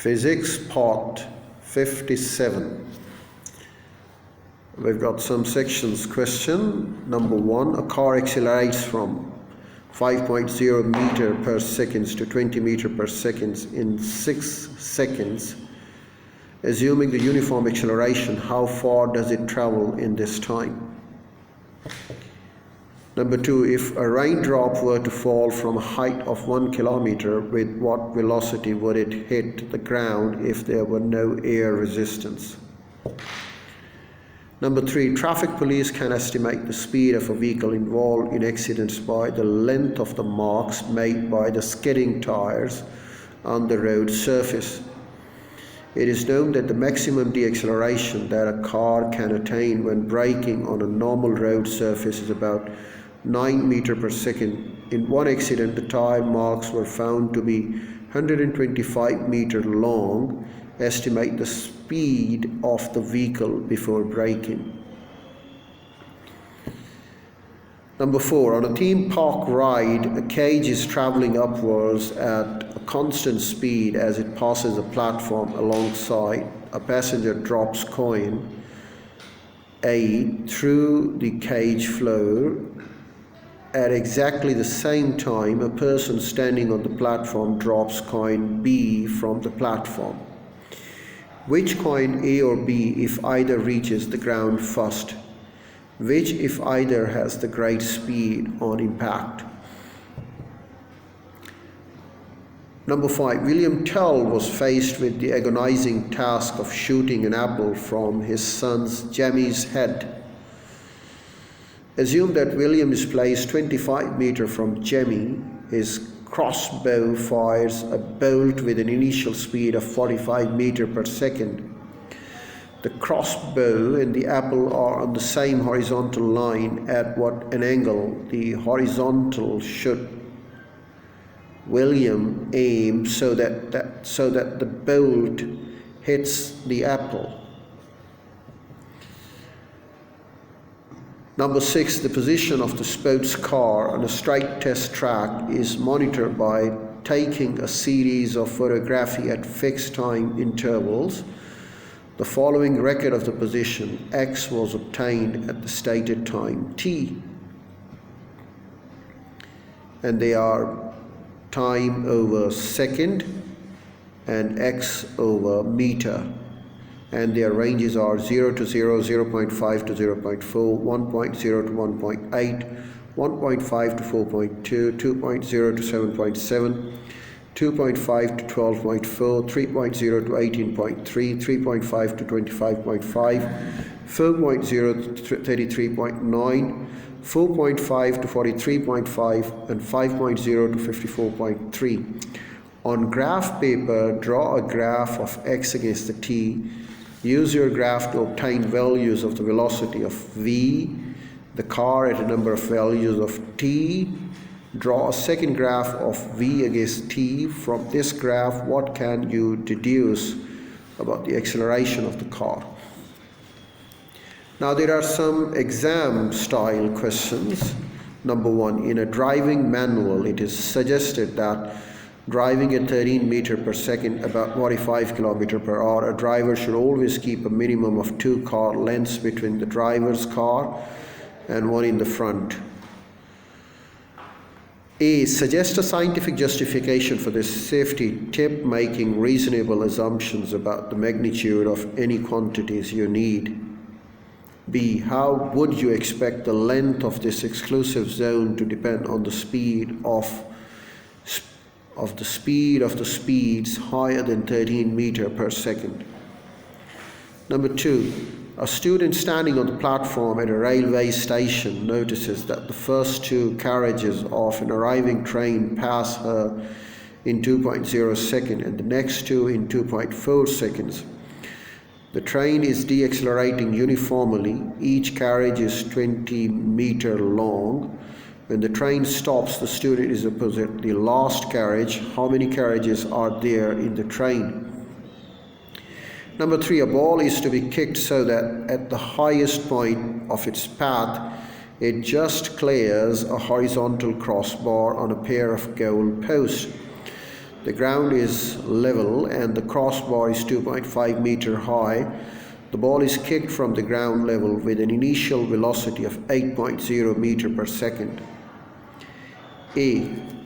Physics part 57. We've got some sections. Question number 1. A car accelerates from 5.0 meter per second to 20 meter per second in 6 seconds. Assuming the uniform acceleration, how far does it travel in this time? Number 2. If a raindrop were to fall from a height of 1 kilometer, with what velocity would it hit the ground if there were no air resistance? Number 3. Traffic police can estimate the speed of a vehicle involved in accidents by the length of the marks made by the skidding tires on the road surface. It is known that the maximum deceleration that a car can attain when braking on a normal road surface is about 9 meters per second. In one accident, the tire marks were found to be 125 meters long. Estimate the speed of the vehicle before braking. Number 4. On a theme park ride, a cage is traveling upwards at a constant speed as it passes a platform alongside. A passenger drops coin A through the cage floor. At exactly the same time, a person standing on the platform drops coin B from the platform. Which coin, A or B, if either reaches the ground first? Which, if either, has the great speed on impact? Number 5. William Tell was faced with the agonizing task of shooting an apple from his son's Jemmy's head. Assume that William is placed 25 meters from Jemmy. His crossbow fires a bolt with an initial speed of 45 meters per second. The crossbow and the apple are on the same horizontal line. At what an angle the horizontal should William aim so that the bolt hits the apple? Number 6. The position of the sports car on a straight test track is monitored by taking a series of photography at fixed time intervals. The following record of the position X was obtained at the stated time T, and they are time over second and X over meter, and their ranges are 0 to 0, 0.5 to 0.4, 1.0 to 1.8, 1.5 to 4.2, 2.0 to 7.7, 2.5 to 12.4, 3.0 to 18.3, 3.5 to 25.5, 4.0 to 33.9, 4.5 to 43.5, and 5.0 to 54.3. On graph paper, draw a graph of x against the t. Use your graph to obtain values of the velocity of v, the car at a number of values of t. Draw a second graph of v against t. From this graph, what can you deduce about the acceleration of the car? Now there are some exam style questions. Number 1. In a driving manual, it is suggested that driving at 13 meters per second, about 45 kilometers per hour, a driver should always keep a minimum of 2 car lengths between the driver's car and one in the front. A. Suggest a scientific justification for this safety tip, making reasonable assumptions about the magnitude of any quantities you need. B. How would you expect the length of this exclusive zone to depend on the speed of the speeds higher than 13 meters per second? Number 2. A student standing on the platform at a railway station notices that the first 2 carriages of an arriving train pass her in 2.0 seconds and the next 2 in 2.4 seconds. The train is deaccelerating uniformly. Each carriage is 20 meters long. When the train stops, the student is opposite the last carriage. How many carriages are there in the train? Number 3. A ball is to be kicked so that at the highest point of its path, it just clears a horizontal crossbar on a pair of goal posts. The ground is level and the crossbar is 2.5 meter high. The ball is kicked from the ground level with an initial velocity of 8.0 meter per second. A.